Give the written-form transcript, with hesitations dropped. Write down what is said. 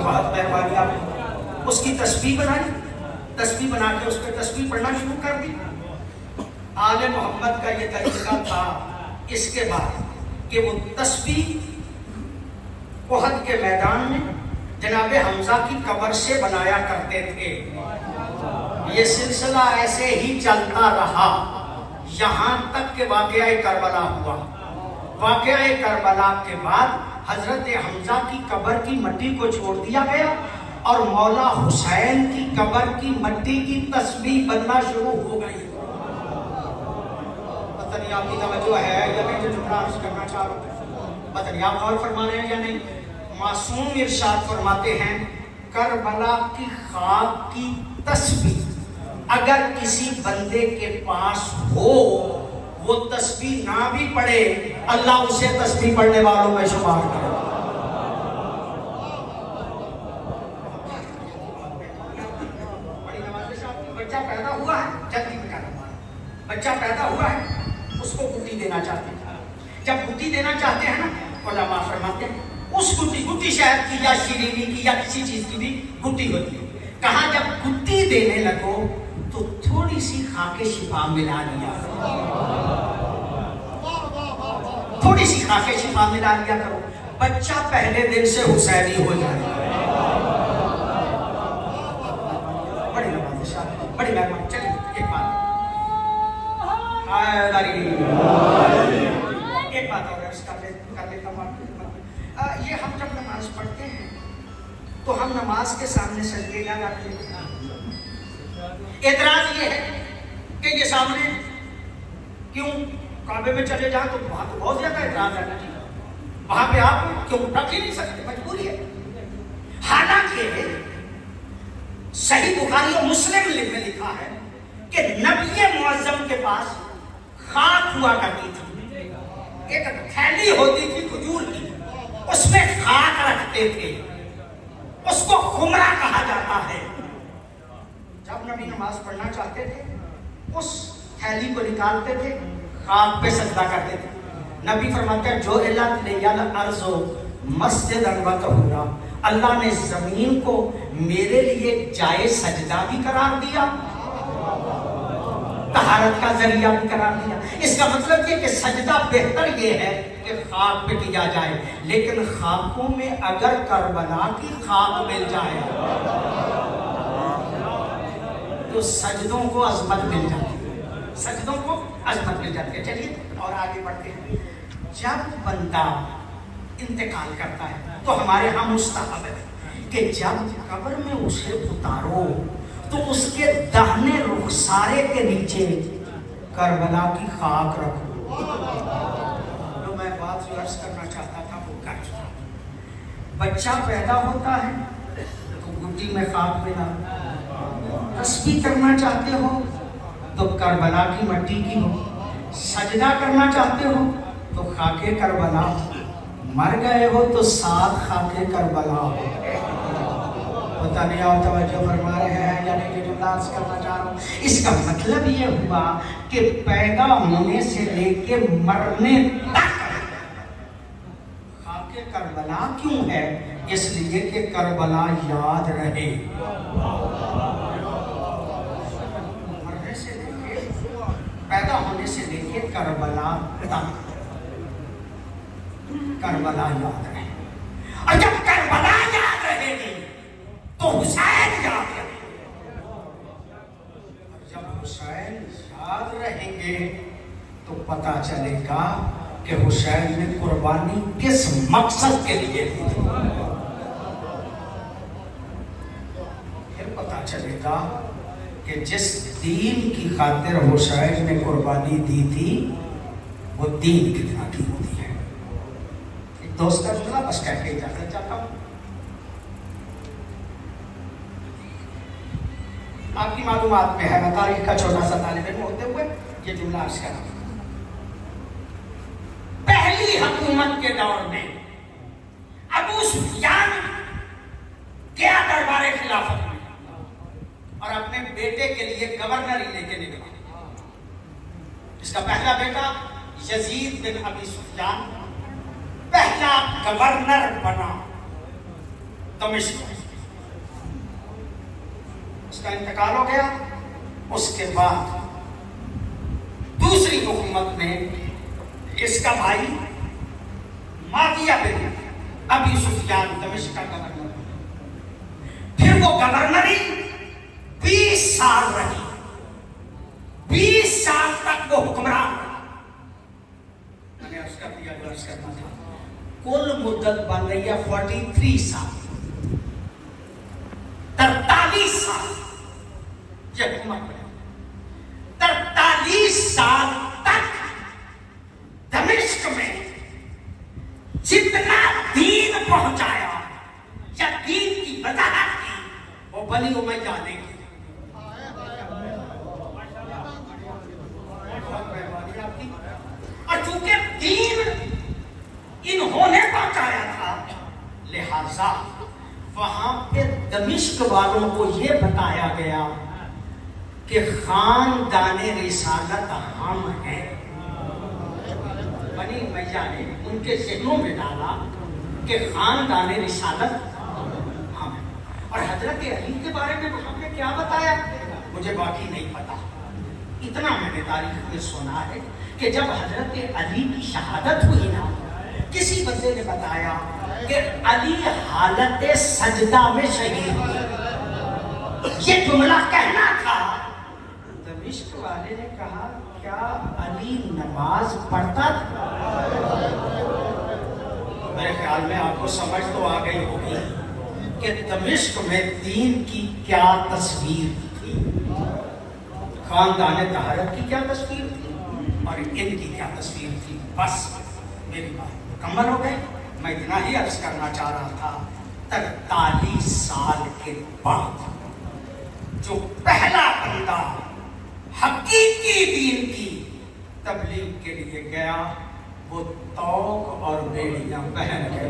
बहुत मेहरबानी आपकी। उसकी तस्बीह बनाई, तस्बीह बना के उस पर तस्बीह पढ़ना शुरू कर दी। आले मोहम्मद का ये तरीका था। इसके बाद कि वो तस्बीह उहद के मैदान में जनाबे हमजा की कब्र से बनाया करते थे। ये सिलसिला ऐसे ही चलता रहा यहाँ तक कि वाक़या करबला हुआ। वाक़या करबला के बाद हजरत हमजा की कब्र की मिट्टी को छोड़ दिया गया और मौला हुसैन की कब्र की मिट्टी की तस्बीह बनना शुरू हो गई। पता नहीं आपकी तवज्जो है या नहीं जो जुमला अर्ज करना चाह रहा हूं, पता नहीं आप गौर फरमा रहे हैं या नहीं। मासूम इरशाद फरमाते हैं करबला की खाक की तस्बीह अगर किसी बंदे के पास हो, वो तस्बीह ना भी पढ़े, अल्लाह उसे तस्बीह पढ़ने वालों में शुमार करे। बच्चा पैदा हुआ है, जल्दी बेटा बच्चा पैदा हुआ है, उसको गुट्टी देना चाहते हैं। जब गुट्टी देना चाहते हैं ना, उलमा फरमाते हैं उस गुट्टी शहद की या शीरीनी की या किसी चीज की भी गुट्टी होती है। कहा जब गुट्टी देने लगो तो थोड़ी सी खाके शिफा मिला लिया, थोड़ी सी खाके शिफा मिला लिया करो, बच्चा पहले दिन से हुसैनी हो जाएगा। बड़ी बड़ी मेहरबानी। चलिए एक बात और कर लेता हूँ। ये हम जब नमाज पढ़ते हैं तो हम नमाज के सामने सजदे ना रखते हैं। एतराज ये है कि ये सामने क्यों काबे में चले जाए तो वहां तो बहुत ज्यादा एतराज रहना चाहिए, वहां पे आप क्यों रख ही नहीं सकते, मजबूरी है। हालांकि सही बुखारी और मुस्लिम में लिखा है कि नबी मुअज्जम के पास खाक हुआ करती थी, एक थैली होती थी खजूर की, उसमें खाक रखते थे, उसको खुमरा कहा जाता है। जब नबी नमाज पढ़ना चाहते थे उस थैली को निकालते थे, खाक पे सजदा करते थे। नबी फरमाते हैं जो अर्ज़ो मस्जिदन व तहूरा, अल्लाह ने जमीन को मेरे लिए जाए सजदा भी करार दिया, तहारत का जरिया भी करार दिया। इसका मतलब ये कि सजदा बेहतर ये है कि खाक पे किया जाए, लेकिन खाकों में अगर करबला की खाक मिल जाए तो सजदों को अजमत मिल जाती है, सजदों को अजमत मिल जाती है। चलिए और आगे बढ़ते हैं। जब बंदा इंतकाल करता है तो हमारे यहाँ मुस्तहब है कि जब कब्र में उसे उतारो तो उसके दाहिने रुखसारे के नीचे करबला की खाक रखो। तो मैं बात जो अर्ज करना चाहता था वो कर चुका। बच्चा पैदा होता है तो गुट्टी में खाक मिला, तस्बीह करना चाहते हो तो करबला की मिट्टी की हो, सजदा करना चाहते हो तो खाके करबला, मर गए हो तो साथ खाके करबला हो। पता नहीं आप तवज्जो फरमा रहे हैं या नहीं जो जुमला अर्ज करना चाह रहा हूँ। इसका मतलब ये हुआ कि पैदा होने से लेके मरने तक खाके करबला क्यों है? इसलिए कि करबला याद रहे। मरने से लेके पैदा होने से लेके करबला तक करबला याद रहे, और जब करबला याद रहेगी तो हुसैन याद रहेगा, और जब हुसैन याद रहेंगे तो पता चलेगा कि हुसैन ने कुर्बानी किस मकसद के लिए दी थी। फिर पता चलेगा कि जिस दीन की खातिर हुसैन ने कुर्बानी दी थी वो दीन कितना की होती है। एक दोस्त का जुमला बस कह के इजाजत चाहता हूं। आपकी मालूमात में है, मैं तारीख का छोटा सा तालिब इल्म होते हुए ये जुमला अर्ज कर रहा हूं। पहली हुकूमत के दौर में अबू सुफियान गया दरबार खिलाफत में और अपने बेटे के लिए गवर्नर ही लेके निकला। इसका पहला बेटा यजीद बिन अबी सुफियान पहला गवर्नर बना। दमिश्क, उसका इंतकाल हो गया। उसके बाद दूसरी हुकूमत में इसका भाई माविया बिन अबी सुफियान दमिश्क का गवर्नर, फिर वो गवर्नरी 20 साल रही, 20 साल तक वो हुक्मरान रहा। मैंने अर्ज कर दिया जो अर्ज करना था। कुल मुद्दत बन रही है 43 साल, 43 साल ये हुकूमत में। 43 साल तक दमिश्क में जितना दीन पहुंचाया या दीन की वजाहत की वो बनी उमैया ने की। और चूंकि दीन इन्होंने पहुंचाया था, लिहाजा वहां पे दमिश्क वालों को यह बताया गया कि खानदाने रिसालत हम हैं। बनी उमैया ने उनके ज़हनों में डाला कि खानदाने रिसालत हम हैं। और हजरत अली के बारे में हमने क्या बताया मुझे बाकी नहीं पता। इतना मैंने तारीख में सुना है कि जब हजरत अली की शहादत हुई ना, किसी बंदे ने बताया कि अली हालत सजदा में शहीद हुए। ये जुमला कहना था। दमिश्क वाले ने कहा क्या अली नमाज पढ़ता था? मेरे ख्याल में आपको समझ तो आ गई होगी कि दमिश्क में दीन की क्या तस्वीर थी, खानदाने तहारत की क्या तस्वीर थी और इनकी क्या तस्वीर थी। बस मेरी बात मुकम्मल हो गई। मैं इतना ही अर्ज करना चाह रहा था। 43 साल के बाद जो पहला बंदा हकीकी दीन की तबलीग के लिए गया वो तौक और बेड़ियां पहन के